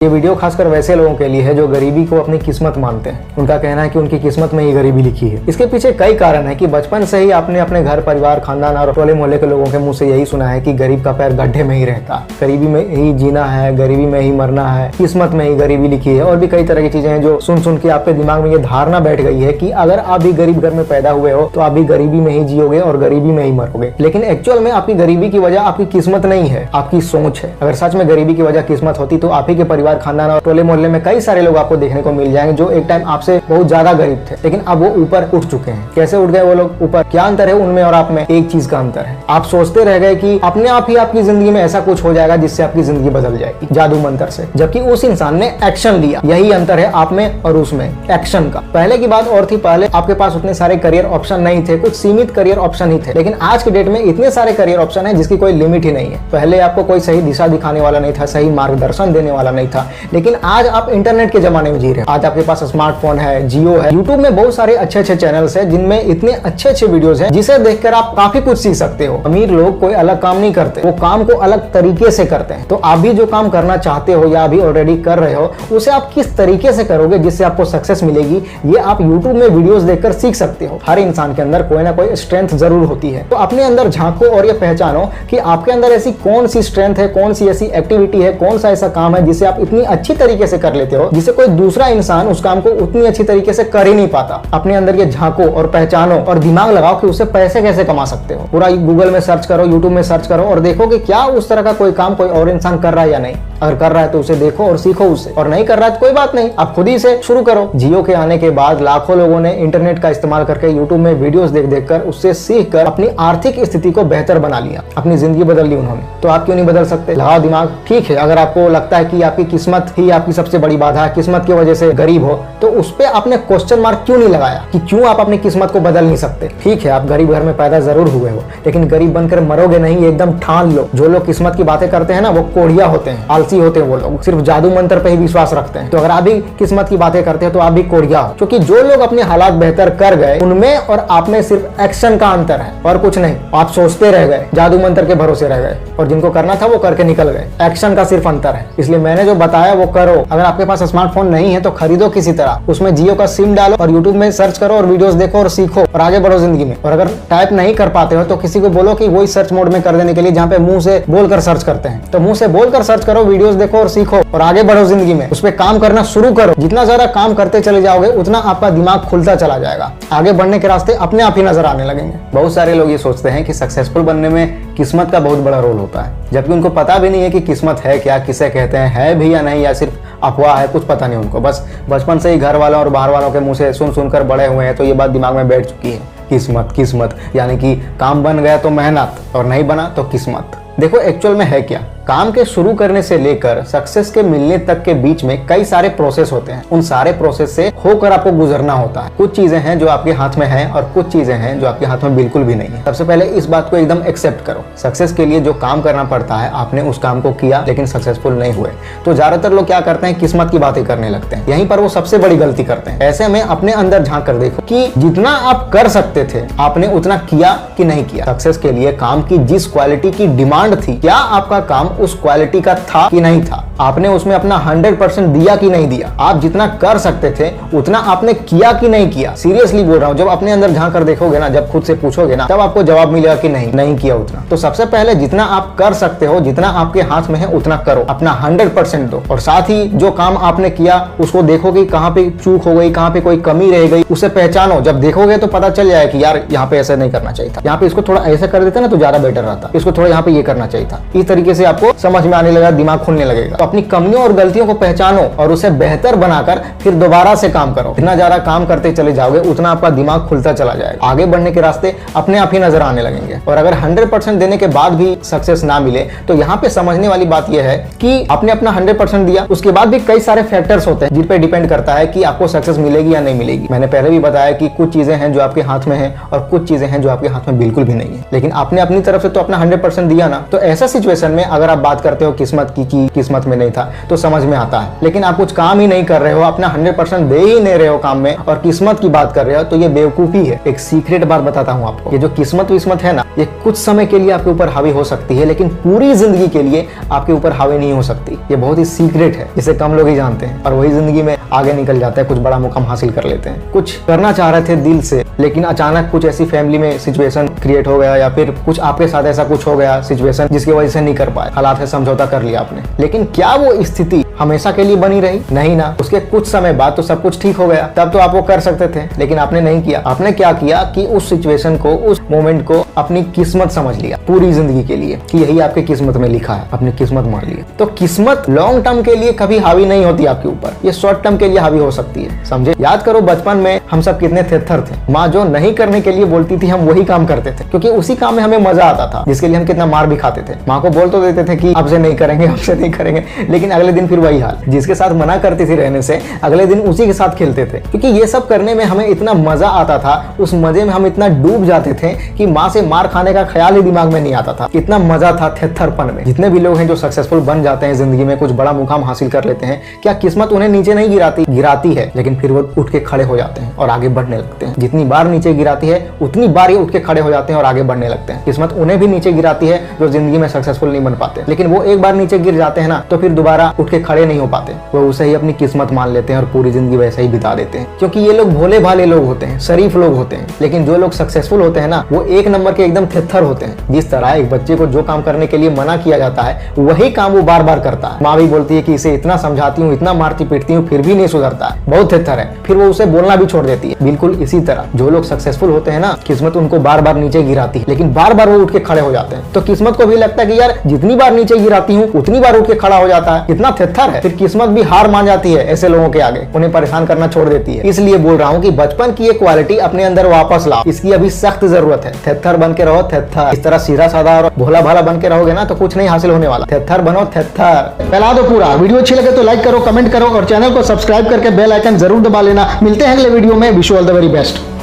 ये वीडियो खासकर वैसे लोगों के लिए है जो गरीबी को अपनी किस्मत मानते हैं। उनका कहना है कि उनकी किस्मत में ही गरीबी लिखी है। इसके पीछे कई कारण है कि बचपन से ही आपने अपने घर परिवार खानदान और टोले मोहल्ले के लोगों के मुंह से यही सुना है कि गरीब का पैर गड्ढे में ही रहता है, गरीबी में ही जीना है, गरीबी में ही मरना है, किस्मत में ही गरीबी लिखी है। और भी कई तरह की चीजें हैं जो सुन सुन के आपके दिमाग में ये धारणा बैठ गई है कि अगर आप भी गरीब घर में पैदा हुए हो तो आप भी गरीबी में ही जियोगे और गरीबी में ही मरोगे। लेकिन एक्चुअल में आपकी गरीबी की वजह आपकी किस्मत नहीं है, आपकी सोच है। अगर सच में गरीबी की वजह किस्मत होती तो आप ही के परिवार खानदान और टोले मोहल्ले में कई सारे लोग आपको देखने को मिल जाएंगे जो एक टाइम आपसे बहुत ज्यादा गरीब थे, लेकिन अब वो ऊपर उठ चुके हैं। कैसे उठ गए वो लोग ऊपर? क्या अंतर है उनमें और आप में? एक चीज का अंतर है, आप सोचते रह गए कि अपने आप ही आपकी जिंदगी में ऐसा कुछ हो जाएगा जिससे आपकी जिंदगी बदल जाएगी जादू मंत्र से, जबकि उस इंसान ने एक्शन लिया। यही अंतर है आप में और उसमें, एक्शन का। पहले की बात और थी, पहले आपके पास उतने सारे करियर ऑप्शन नहीं थे, कुछ सीमित करियर ऑप्शन ही थे। लेकिन आज के डेट में इतने सारे करियर ऑप्शन है जिसकी कोई लिमिट ही नहीं है। पहले आपको कोई सही दिशा दिखाने वाला नहीं था, सही मार्गदर्शन देने वाला नहीं था, लेकिन आज आप इंटरनेट के जमाने में जी रहे हैं। आज आपके पास स्मार्टफोन है, जियो है, यूट्यूब में बहुत सारे अच्छे अच्छे चैनल्स हैं जिनमें इतने अच्छे अच्छे वीडियोस हैं जिसे देखकर आप काफी कुछ सीख सकते हो। अमीर लोग कोई अलग काम नहीं करते, वो काम को अलग तरीके से करते हैं। तो आप भी जो काम करना चाहते हो या अभी ऑलरेडी कर रहे हो, उसे आप किस तरीके से करोगे जिससे आपको सक्सेस मिलेगी, ये आप यूट्यूब में वीडियोस देखकर सीख सकते हो। हर इंसान के अंदर कोई ना कोई स्ट्रेंथ जरूर होती है, तो अपने अंदर झांको और ये पहचानो कि आपके अंदर ऐसी कौन सी स्ट्रेंथ है, कौन सी ऐसी एक्टिविटी है, कौन सा ऐसा काम है जिसे आप इतनी अच्छी तरीके से कर लेते हो जिसे कोई दूसरा इंसान उस काम को उतनी अच्छी तरीके से कर ही नहीं पाता। अपने अंदर ये झांको और पहचानो और दिमाग लगाओ कि उससे पैसे कैसे कमा सकते हो। पूरा गूगल में सर्च करो, यूट्यूब में सर्च करो और देखो कि क्या उस तरह का कोई काम कोई और इंसान कर रहा है या नहीं। अगर कर रहा है तो उसे देखो और सीखो उससे, और नहीं कर रहा है तो कोई बात नहीं, आप खुद ही से शुरू करो। जियो के आने के बाद लाखों लोगों ने इंटरनेट का इस्तेमाल करके यूट्यूब में वीडियोस देख देख कर उससे सीख कर अपनी आर्थिक स्थिति को बेहतर बना लिया, अपनी जिंदगी बदल ली उन्होंने। तो आप क्यों नहीं बदल सकते? लगाओ दिमाग। ठीक है, अगर आपको लगता है कि आपकी किस्मत ही आपकी सबसे बड़ी बाधा है, किस्मत की वजह से गरीब हो, तो उस पे आपने क्वेश्चन मार्क क्यों नहीं लगाया कि क्यों आप अपनी किस्मत को बदल नहीं सकते? ठीक है, आप गरीब घर में पैदा जरूर हुए हो, लेकिन गरीब बनकर मरोगे नहीं, एकदम ठान लो। जो लोग किस्मत की बातें करते हैं ना, वो कोढ़िया होते हैं, आलसी होते हैं, वो लोग सिर्फ जादू मंत्र पे ही विश्वास रखते हैं। तो अगर आप भी किस्मत की बातें करते हैं तो आप भी कोढ़िया हो, क्योंकि जो लोग अपने हालात बेहतर कर गए उनमें और आप में सिर्फ एक्शन का अंतर है और कुछ नहीं। आप सोचते रह गए, जादू मंत्र के भरोसे रह गए, और जिनको करना था वो करके निकल गए। एक्शन का सिर्फ अंतर है। इसलिए मैंने जो बताया वो करो। अगर आपके पास स्मार्टफोन नहीं है तो खरीदो किसी तरह, उसमें जियो का सिम डालो और यूट्यूब में सर्च करो और वीडियोस देखो और सीखो और आगे बढ़ो जिंदगी में। और अगर टाइप नहीं कर पाते हो तो किसी को बोलो कि वही सर्च मोड में कर देने के लिए, जहाँ पे मुंह से बोलकर सर्च करते हैं। तो मुंह से बोलकर सर्च करो, वीडियोस देखो और सीखो और आगे बढ़ो जिंदगी में। उस पर काम करना शुरू करो। जितना ज्यादा काम करते चले जाओगे उतना आपका दिमाग खुलता चला जाएगा, आगे बढ़ने के रास्ते अपने आप ही नजर आने लगेंगे। बहुत सारे लोग ये सोचते हैं कि सक्सेसफुल बनने में किस्मत का बहुत बड़ा रोल होता है, जबकि उनको पता भी नहीं है कि किस्मत है क्या, किसे कहते हैं, है भी या नहीं, या सिर्फ अफवाह है, कुछ पता नहीं उनको। बस बचपन से ही घर वालों और बाहर वालों के मुंह से सुन सुनकर बड़े हुए हैं, तो ये बात दिमाग में बैठ चुकी है। किस्मत किस्मत, यानी कि काम बन गया तो मेहनत और नहीं बना तो किस्मत। देखो एक्चुअल में है क्या, काम के शुरू करने से लेकर सक्सेस के मिलने तक के बीच में कई सारे प्रोसेस होते हैं। उन सारे प्रोसेस से होकर आपको गुजरना होता है। कुछ चीजें हैं जो आपके हाथ में हैं और कुछ चीजें हैं जो आपके हाथ में बिल्कुल भी नहीं है। सबसे पहले इस बात को एकदम एक्सेप्ट करो, सक्सेस के लिए जो काम करना पड़ता है आपने उस काम को किया लेकिन सक्सेसफुल नहीं हुए। तो ज्यादातर लोग क्या करते हैं, किस्मत की बातें करने लगते हैं। यहीं पर वो सबसे बड़ी गलती करते हैं। ऐसे में अपने अंदर झांक कर देखो कि जितना आप कर सकते थे आपने उतना किया कि नहीं किया। सक्सेस के लिए काम की जिस क्वालिटी की डिमांड थी, क्या आपका काम उस क्वालिटी का था कि नहीं था? आपने उसमें अपना 100% दिया कि नहीं दिया? आप जितना कर सकते थे उतना आपने किया कि नहीं किया? सीरियसली बोल रहा हूं, जब अपने अंदर झांक कर देखोगे ना, जब खुद से पूछोगे ना, तब आपको जवाब मिलेगा कि नहीं किया उतना। तो सबसे पहले जितना आप कर सकते हो, जितना आपके हाथ में है उतना करो, अपना 100% दो। और साथ ही जो काम आपने किया उसको देखो कि कहां पे चूक हो गई, कहां पे कोई कमी रह गई, उसे पहचानो। जब देखोगे तो पता चल जाए कि यार यहाँ पे ऐसा नहीं करना चाहिए था, यहाँ पे इसको थोड़ा ऐसा कर देते ना तो ज्यादा बेटर रहता, इसको थोड़ा यहाँ पे ये करना चाहिए था। इस तरीके से आपको समझ में आने लगा, दिमाग खुलने लगेगा। तो अपनी कमियों और गलतियों को पहचानो और उसे बेहतर बनाकर फिर दोबारा से काम करो। जितना ज्यादा काम करते चले जाओगे उतना आपका दिमाग खुलता चला जाएगा, आगे बढ़ने के रास्ते अपने आप ही नजर आने लगेंगे। और अगर 100% देने के बाद भी सक्सेस ना मिले तो यहाँ पे समझने वाली बात यह है कि आपने अपना 100% दिया, उसके बाद भी कई सारे फैक्टर्स होते हैं जिन पे डिपेंड करता है कि आपको सक्सेस मिलेगी या नहीं मिलेगी। मैंने पहले भी बताया कि कुछ चीजें हैं जो आपके हाथ में है और कुछ चीजें हैं जो आपके हाथ में बिल्कुल भी नहीं है, लेकिन आपने अपनी तरफ से तो अपना 100% दिया ना। तो ऐसा सिचुएशन में अगर अगर आप बात करते हो किस्मत की किस्मत में नहीं था तो समझ में आता है, लेकिन आप कुछ काम ही नहीं कर रहे हो, अपना 100% दे ही नहीं रहे हो काम में और किस्मत की बात कर रहे हो, तो ये बेवकूफी है। एक सीक्रेट बात बताता हूँ आपको, ये जो किस्मत विस्मत है ना, ये कुछ समय के लिए आपके ऊपर हावी हो सकती है, लेकिन पूरी जिंदगी के लिए आपके ऊपर हावी नहीं हो सकती। ये बहुत ही सीक्रेट है, इसे कम लोग ही जानते हैं और वही जिंदगी में आगे निकल जाते हैं, कुछ बड़ा मुकाम हासिल कर लेते हैं। कुछ करना चाह रहे थे दिल से, लेकिन अचानक कुछ ऐसी फैमिली में सिचुएशन क्रिएट हो गया या फिर कुछ आपके साथ ऐसा कुछ हो गया सिचुएशन जिसकी वजह से नहीं कर पाए, हालात है समझौता कर लिया आपने, लेकिन क्या वो स्थिति हमेशा के लिए बनी रही? नहीं ना, उसके कुछ समय बाद तो सब कुछ ठीक हो गया, तब तो आप वो कर सकते थे, लेकिन आपने नहीं किया। आपने क्या किया कि उस सिचुएशन को, उस मोमेंट को अपनी किस्मत समझ लिया पूरी जिंदगी के लिए कि यही आपके किस्मत में लिखा है, अपनी किस्मत मान लिया। तो किस्मत लॉन्ग टर्म के लिए कभी हावी नहीं होती आपके ऊपर, ये शॉर्ट टर्म के लिए हावी हो सकती है, समझे? याद करो बचपन में हम सब कितने थेथर थे, माँ जो नहीं करने के लिए बोलती थी हम वही काम करते थे, क्योंकि उसी काम में हमें मजा आता था, जिसके लिए हम कितना मार भी खाते थे। माँ को बोल तो देते थे कि आपसे नहीं करेंगे, आपसे नहीं करेंगे, लेकिन अगले दिन फिर वही हाल, जिसके साथ मना करती थी रहने से, अगले दिन उसी के साथ खेलते थे, क्योंकि ये सब करने में हमें इतना मजा आता था, उस मजे में हम इतना डूब जाते थे कि माँ से मार खाने का ख्याल ही दिमाग में नहीं आता था। इतना मजा था थेथरपन में। जितने भी लोग हैं जो सक्सेसफुल बन जाते हैं जिंदगी में, कुछ बड़ा मुकाम हासिल कर लेते हैं, क्या किस्मत उन्हें नीचे नहीं गिराती है, लेकिन फिर वो उठ के खड़े हो जाते हैं और आगे बढ़ने लगते हैं। जितनी बार नीचे गिराती है उतनी बार ये उठ के खड़े हो जाते हैं और आगे बढ़ने लगते हैं। किस्मत उन्हें भी नीचे गिराती है जो जिंदगी में सक्सेसफुल नहीं बन पाते, लेकिन वो एक बार नीचे गिर जाते हैं ना तो फिर दोबारा उठ के खड़े नहीं हो पाते, वो उसे ही अपनी किस्मत मान लेते हैं और पूरी जिंदगी वैसे ही बिता देते हैं, क्योंकि ये लोग भोले भाले लोग होते हैं, शरीफ लोग होते हैं। लेकिन जो लोग सक्सेसफुल होते हैं ना, वो एक नंबर के एकदम थेथर होते हैं। जिस तरह एक बच्चे को जो काम करने के लिए मना किया जाता है वही काम वो बार बार करता है। माँ भी बोलती है कि इसे इतना समझाती हूँ, इतना मारती पीटती हूँ, फिर भी नहीं सुधरता है, बहुत थेथर है, फिर वो उसे बोलना भी छोड़ देती है। बिल्कुल इसी तरह जो लोग सक्सेसफुल होते हैं ना, किस्मत उनको बार बार नीचे गिराती है, लेकिन बार बार वो उठ के खड़े हो जाते हैं। तो किस्मत को भी लगता है कि यार जितनी बार नीचे गिराती हूँ उतनी बार उठ के खड़ा हो जाता है, इतना थेथर है, फिर किस्मत भी हार मान जाती है ऐसे लोगों के आगे, उन्हें परेशान करना छोड़ देती है। इसलिए बोल रहा हूँ कि बचपन की ये क्वालिटी अपने अंदर वापस लाओ, इसकी अभी सख्त जरूरत है। थेथर बन के रहो, थेथर। इस तरह सीधा साधा और भोला भाला बन के रहोगे ना तो कुछ नहीं हासिल होने वाला। थेथर बनो, थेथर। फैला दो पूरा। वीडियो अच्छी लगे तो लाइक करो, कमेंट करो और चैनल को सब्सक्राइब करके बेल आइकन जरूर दबा लेना। मिलते हैं अगले वीडियो में। Wish you all the very best.